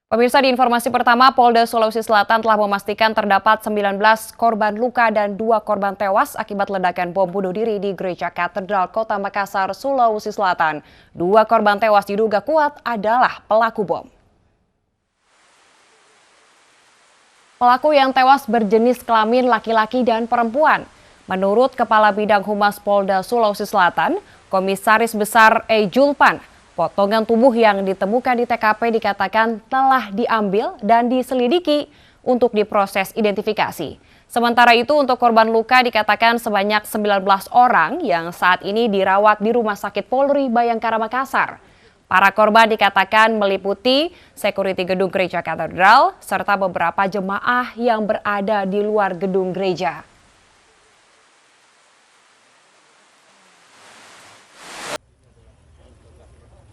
Pemirsa, di informasi pertama, Polda Sulawesi Selatan telah memastikan terdapat 19 korban luka dan 2 korban tewas akibat ledakan bom bunuh diri di Gereja Katedral Kota Makassar, Sulawesi Selatan. 2 korban tewas diduga kuat adalah pelaku bom. Pelaku yang tewas berjenis kelamin laki-laki dan perempuan. Menurut Kepala Bidang Humas Polda Sulawesi Selatan, Komisaris Besar Julpan, potongan tubuh yang ditemukan di TKP dikatakan telah diambil dan diselidiki untuk diproses identifikasi. Sementara itu untuk korban luka dikatakan sebanyak 19 orang yang saat ini dirawat di Rumah Sakit Polri Bayangkara Makassar. Para korban dikatakan meliputi sekuriti gedung gereja katedral serta beberapa jemaah yang berada di luar gedung gereja.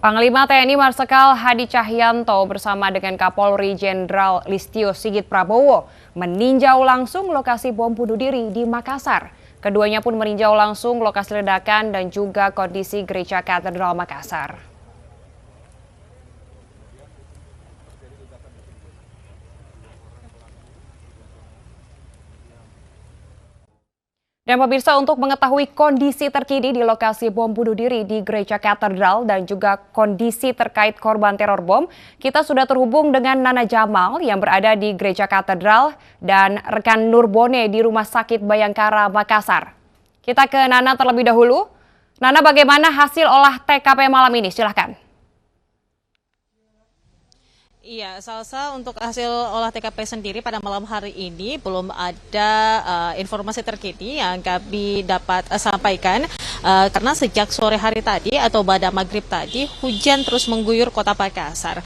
Panglima TNI Marsikal Hadi Cahyanto bersama dengan Kapolri Jenderal Listio Sigit Prabowo meninjau langsung lokasi bom bunuh diri di Makassar. Keduanya pun meninjau langsung lokasi ledakan dan juga kondisi Gereja Katedral Makassar. Dan pemirsa, untuk mengetahui kondisi terkini di lokasi bom bunuh diri di Gereja Katedral dan juga kondisi terkait korban teror bom, kita sudah terhubung dengan Nana Jamal yang berada di Gereja Katedral dan rekan Nurbone di Rumah Sakit Bayangkara Makassar. Kita ke Nana terlebih dahulu. Nana, bagaimana hasil olah TKP malam ini? Silahkan. Iya, Salsa, untuk hasil olah TKP sendiri pada malam hari ini belum ada informasi terkini yang kami dapat sampaikan karena sejak sore hari tadi atau pada maghrib tadi hujan terus mengguyur kota Makassar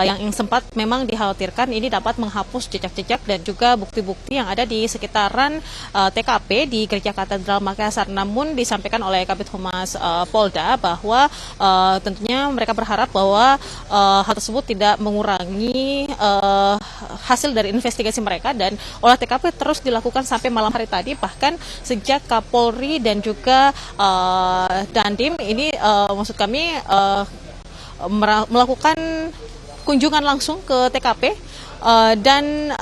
yang sempat memang dikhawatirkan ini dapat menghapus jejak-jejak dan juga bukti-bukti yang ada di sekitaran TKP di Gereja Katedral Makassar. Namun disampaikan oleh Kabid Humas Polda bahwa tentunya mereka berharap bahwa hal tersebut tidak mengurangi hasil dari investigasi mereka dan olah TKP terus dilakukan sampai malam hari tadi, bahkan sejak Kapolri dan juga Dandim ini maksud kami melakukan kunjungan langsung ke TKP dan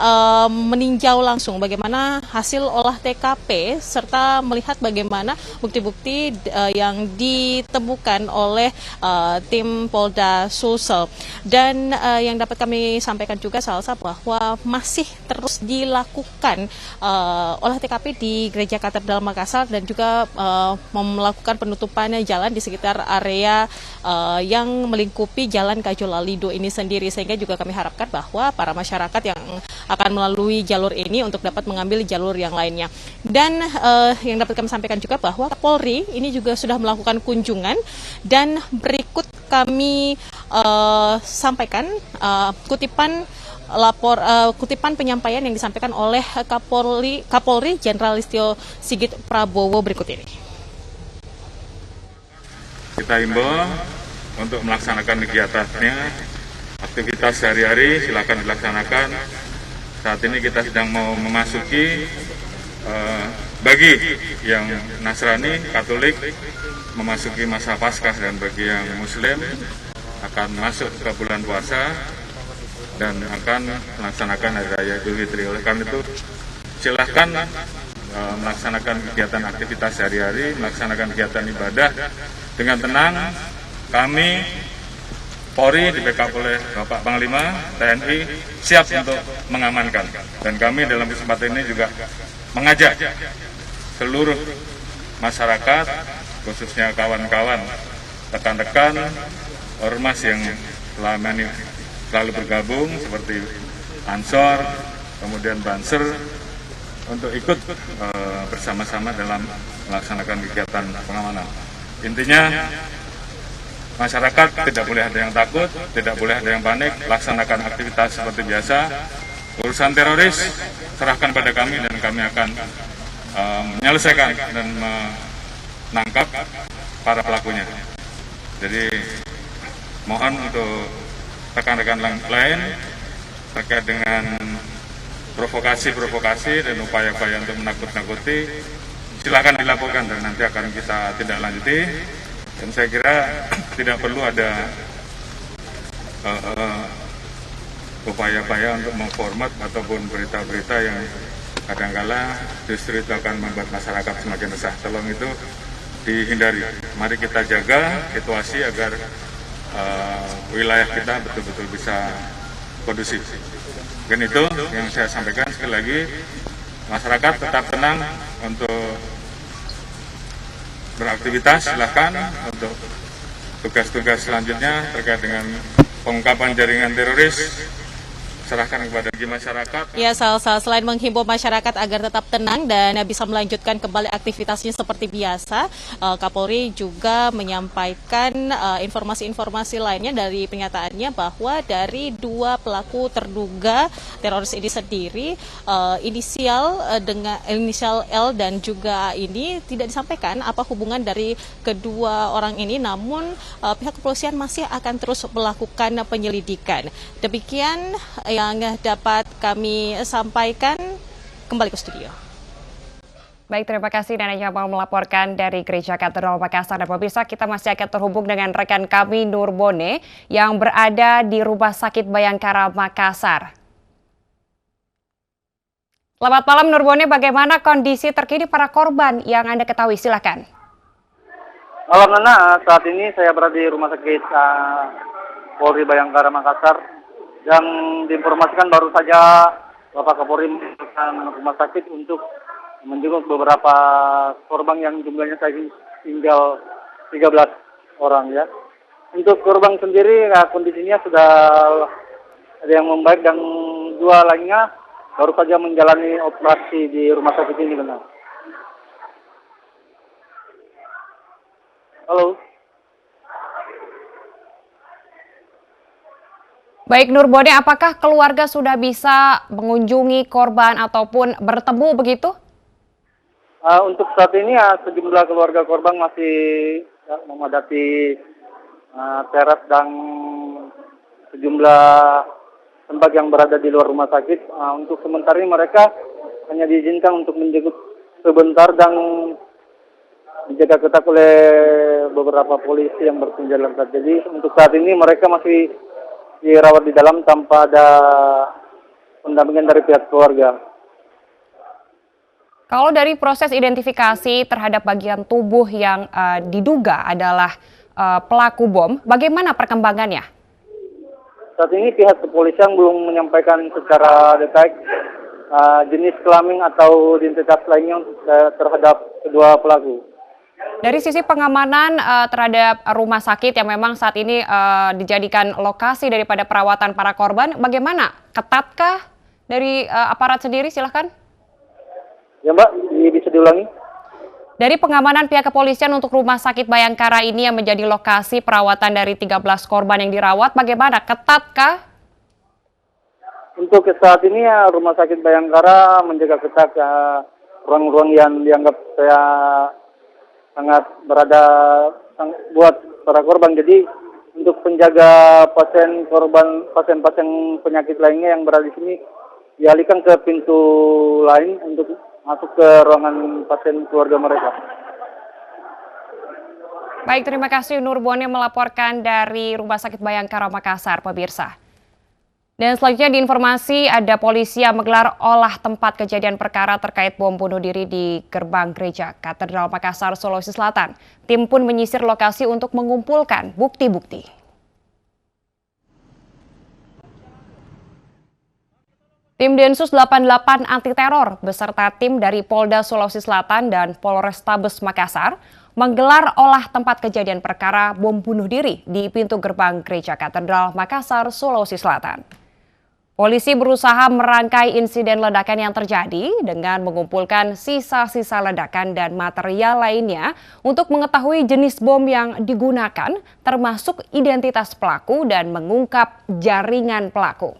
meninjau langsung bagaimana hasil olah TKP serta melihat bagaimana bukti-bukti yang ditemukan oleh tim Polda Sulsel. Dan yang dapat kami sampaikan juga Salsa bahwa masih terus dilakukan olah TKP di Gereja Katedral Makassar dan juga melakukan penutupan jalan di sekitar area yang melingkupi Jalan Kajolalido ini sendiri, sehingga juga kami harapkan bahwa para masyarakat yang akan melalui jalur ini untuk dapat mengambil jalur yang lainnya. Dan yang dapat kami sampaikan juga bahwa Polri ini juga sudah melakukan kunjungan dan berikut kami sampaikan kutipan penyampaian yang disampaikan oleh Kapolri Jenderal Listio Sigit Prabowo berikut ini. Kita himbau untuk melaksanakan kegiatannya, aktivitas sehari-hari silakan dilaksanakan. Saat ini kita sedang mau memasuki bagi yang Nasrani, Katolik memasuki masa Paskah, dan bagi yang Muslim akan masuk ke bulan puasa dan akan melaksanakan Hari Raya Idul Fitri. Oleh karena itu silahkan melaksanakan kegiatan aktivitas sehari-hari, melaksanakan kegiatan ibadah dengan tenang. Kami Polri di backup oleh Bapak Panglima TNI siap untuk mengamankan, dan kami dalam kesempatan ini juga mengajak seluruh masyarakat, khususnya kawan-kawan, rekan-rekan ormas yang selama ini selalu bergabung seperti Ansor, kemudian Banser, untuk ikut bersama-sama dalam melaksanakan kegiatan pengamanan. Intinya masyarakat tidak boleh ada yang takut, tidak boleh ada yang panik, laksanakan aktivitas seperti biasa. Urusan teroris serahkan pada kami dan kami akan menyelesaikan dan menangkap para pelakunya. Jadi mohon untuk rekan-rekan lain terkait dengan provokasi dan upaya-upaya untuk menakut-nakuti, silakan dilaporkan dan nanti akan kita tindak lanjuti. Dan saya kira tidak perlu ada upaya-upaya untuk memformat ataupun berita-berita yang kadangkala justru itu akan membuat masyarakat semakin resah. Tolong itu dihindari. Mari kita jaga situasi agar wilayah kita betul-betul bisa kondusif. Dan itu yang saya sampaikan sekali lagi, masyarakat tetap tenang untuk beraktivitas, silahkan untuk tugas-tugas selanjutnya terkait dengan pengungkapan jaringan teroris serahkan kepada masyarakat. Ya, selain menghimbau masyarakat agar tetap tenang dan bisa melanjutkan kembali aktivitasnya seperti biasa, Kapolri juga menyampaikan informasi-informasi lainnya dari pernyataannya bahwa dari dua pelaku terduga teroris ini sendiri, inisial L dan juga A ini tidak disampaikan apa hubungan dari kedua orang ini, namun pihak kepolisian masih akan terus melakukan penyelidikan. Demikian yang dapat kami sampaikan. Kembali ke studio. Baik, terima kasih Nana Jamal melaporkan dari Gereja Katedral Makassar. Dan pemirsa, kita masih akan terhubung dengan rekan kami Nur Bone yang berada di Rumah Sakit Bayangkara Makassar. Selamat malam Nur Bone, bagaimana kondisi terkini para korban yang Anda ketahui? Silakan. Malam Nana, saat ini saya berada di Rumah Sakit Polri Bayangkara Makassar. Yang diinformasikan baru saja Bapak Kapolri menunjukkan rumah sakit untuk menjenguk beberapa korban yang jumlahnya tinggal 13 orang ya. Untuk korban sendiri kondisinya sudah ada yang membaik dan dua lainnya baru saja menjalani operasi di rumah sakit ini benar. Halo. Baik Nur Bone, apakah keluarga sudah bisa mengunjungi korban ataupun bertemu begitu? Untuk saat ini sejumlah keluarga korban masih memadati teras dan sejumlah tempat yang berada di luar rumah sakit. Untuk sementara ini mereka hanya diizinkan untuk menjenguk sebentar dan dijaga ketat oleh beberapa polisi yang bersenjata lengkap. Jadi untuk saat ini mereka masih dirawat di dalam tanpa ada pendampingan dari pihak keluarga. Kalau dari proses identifikasi terhadap bagian tubuh yang diduga adalah pelaku bom, bagaimana perkembangannya? Saat ini pihak kepolisian belum menyampaikan secara detail jenis kelamin atau identitas lainnya terhadap kedua pelaku. Dari sisi pengamanan terhadap rumah sakit yang memang saat ini dijadikan lokasi daripada perawatan para korban, bagaimana? Ketatkah dari aparat sendiri? Silahkan. Ya Mbak, bisa diulangi? Dari pengamanan pihak kepolisian untuk rumah sakit Bayangkara ini yang menjadi lokasi perawatan dari 13 korban yang dirawat, bagaimana? Ketatkah? Untuk saat ini rumah sakit Bayangkara menjaga ketat ruang-ruang yang dianggap sangat berada buat para korban. Jadi untuk penjaga pasien-pasien penyakit lainnya yang berada di sini dialihkan ke pintu lain untuk masuk ke ruangan pasien keluarga mereka. Baik, terima kasih Nur Bone melaporkan dari Rumah Sakit Bayangkara Makassar, pemirsa. Dan selanjutnya di informasi ada polisi yang menggelar olah tempat kejadian perkara terkait bom bunuh diri di gerbang gereja Katedral Makassar, Sulawesi Selatan. Tim pun menyisir lokasi untuk mengumpulkan bukti-bukti. Tim Densus 88 Anti Teror beserta tim dari Polda Sulawesi Selatan dan Polrestabes Makassar menggelar olah tempat kejadian perkara bom bunuh diri di pintu gerbang gereja Katedral Makassar, Sulawesi Selatan. Polisi berusaha merangkai insiden ledakan yang terjadi dengan mengumpulkan sisa-sisa ledakan dan material lainnya untuk mengetahui jenis bom yang digunakan, termasuk identitas pelaku dan mengungkap jaringan pelaku.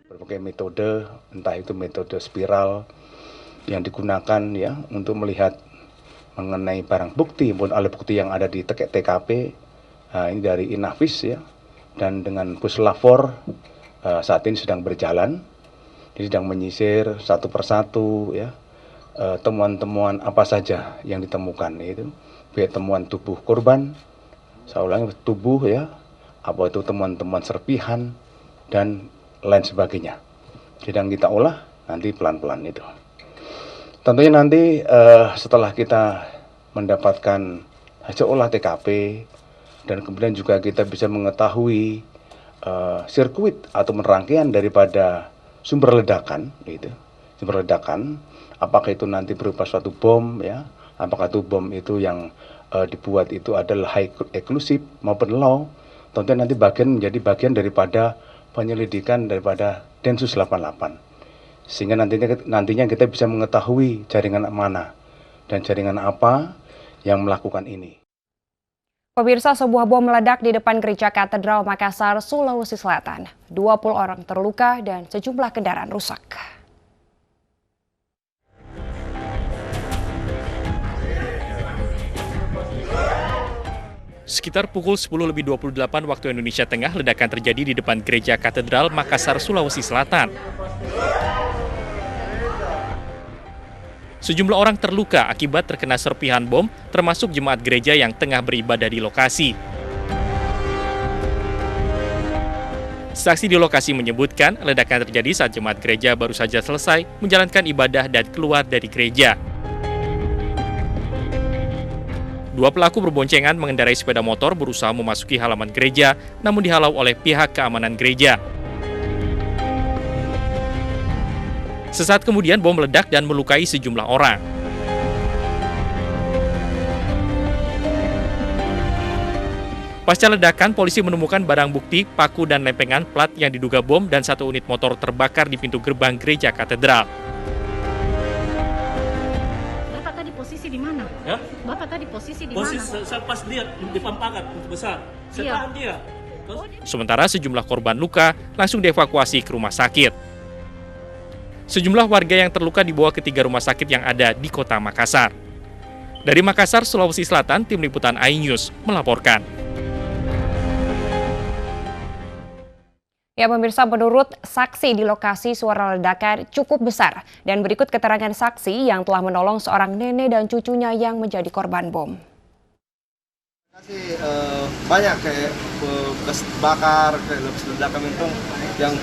Berbagai metode, entah itu metode spiral yang digunakan ya untuk melihat mengenai barang bukti maupun alat bukti yang ada di TKP. Ini dari Inavis ya, dan dengan Puslapor saat ini sedang berjalan, jadi sedang menyisir satu persatu ya temuan-temuan apa saja yang ditemukan, itu baik temuan tubuh korban saya ulangi, tubuh ya, apa itu temuan-temuan serpihan dan lain sebagainya. Sedang kita olah nanti pelan-pelan itu. Tentunya nanti setelah kita mendapatkan hasil olah TKP dan kemudian juga kita bisa mengetahui sirkuit atau rangkaian daripada sumber ledakan, gitu. Sumber ledakan, apakah itu nanti berupa suatu bom ya, apakah itu bom itu yang dibuat itu adalah high explosive maupun low, tentunya nanti menjadi bagian daripada penyelidikan daripada Densus 88. Sehingga nantinya kita bisa mengetahui jaringan mana dan jaringan apa yang melakukan ini. Pemirsa, sebuah bom meledak di depan Gereja Katedral Makassar, Sulawesi Selatan. 20 orang terluka dan sejumlah kendaraan rusak. Sekitar pukul 10.28 waktu Indonesia Tengah, ledakan terjadi di depan Gereja Katedral Makassar, Sulawesi Selatan. Sejumlah orang terluka akibat terkena serpihan bom, termasuk jemaat gereja yang tengah beribadah di lokasi. Saksi di lokasi menyebutkan ledakan terjadi saat jemaat gereja baru saja selesai menjalankan ibadah dan keluar dari gereja. Dua pelaku berboncengan mengendarai sepeda motor berusaha memasuki halaman gereja, namun dihalau oleh pihak keamanan gereja. Sesaat kemudian bom meledak dan melukai sejumlah orang. Pasca ledakan, polisi menemukan barang bukti, paku dan lempengan plat yang diduga bom dan satu unit motor terbakar di pintu gerbang gereja katedral. Bapak tadi posisi di mana? Ya? Bapak tadi posisi di mana? Posisi saya pas lihat di depan pagar pintu besar. Saya tahan dia. Terus Sementara sejumlah korban luka langsung dievakuasi ke rumah sakit. Sejumlah warga yang terluka dibawa ke 3 rumah sakit yang ada di kota Makassar. Dari Makassar, Sulawesi Selatan, Tim Liputan iNews melaporkan. Ya pemirsa, menurut saksi di lokasi suara ledakan cukup besar. Dan berikut keterangan saksi yang telah menolong seorang nenek dan cucunya yang menjadi korban bom. Banyak kayak bekas bakar, kayak ledakan itu yang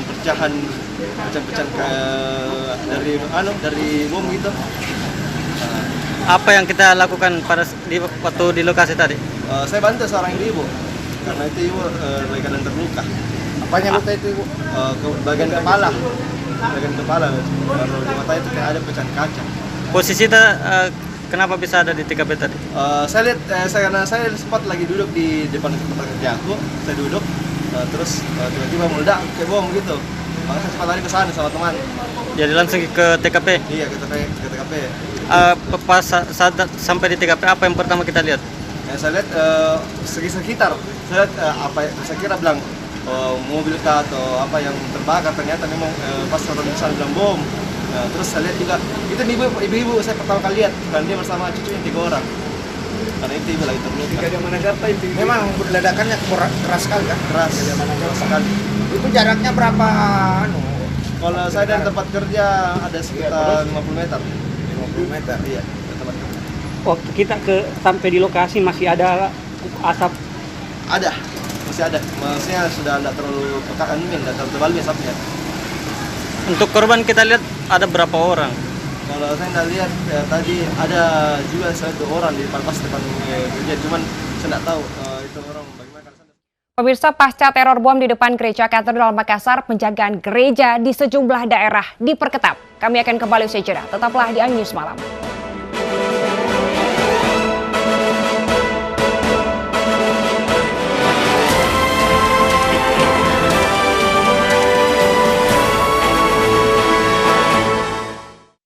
pecahan dari bom gitu. Apa yang kita lakukan waktu di lokasi tadi? Saya bantu seorang ibu karena itu ibu lagi kadang terluka. Apanya luka itu ibu? Ke bagian kepala. Kalau di mata itu kayak ada pecahan kaca. Posisi kenapa bisa ada di TKP tadi? Saya lihat, karena saya sempat lagi duduk di depan tempat kerja aku, saya duduk, terus tiba-tiba meledak kayak bom gitu. Makanya saya sempat lari ke sana sama teman. Jadi langsung ke TKP? Iya, ke TKP. Pas saat sampai di TKP, apa yang pertama kita lihat? Yang saya lihat sekitar, saya lihat saya kira bilang mobil kah atau apa yang terbakar, ternyata memang pas orang di sana bilang bom. Nah, terus saya lihat juga, itu ibu-ibu saya pertama kali lihat, dan dia bersama cucunya 3 orang. Karena itu ibu lagi terluka. Tiga di mana apa itu? Memang ledakannya keras sekali kan? Keras sekali. Itu jaraknya berapa? Kalau saya dari tempat kerja ada sekitar 50 meter. 50 meter? Iya, dari tempat kerja. Waktu kita sampai di lokasi masih ada asap? Ada, masih ada. Maksudnya sudah tidak terlalu pekaan, tidak terlalu tebal asapnya. Untuk korban kita lihat ada berapa orang? Kalau saya nggak lihat tadi ada juga 1 orang di pas depan gereja, cuman saya nggak tahu itu orang bagaimana. Pemirsa, pasca teror bom di depan Gereja Katedral Makassar, penjagaan gereja di sejumlah daerah diperketat. Kami akan kembali usai jeda. Tetaplah di iNews Malam.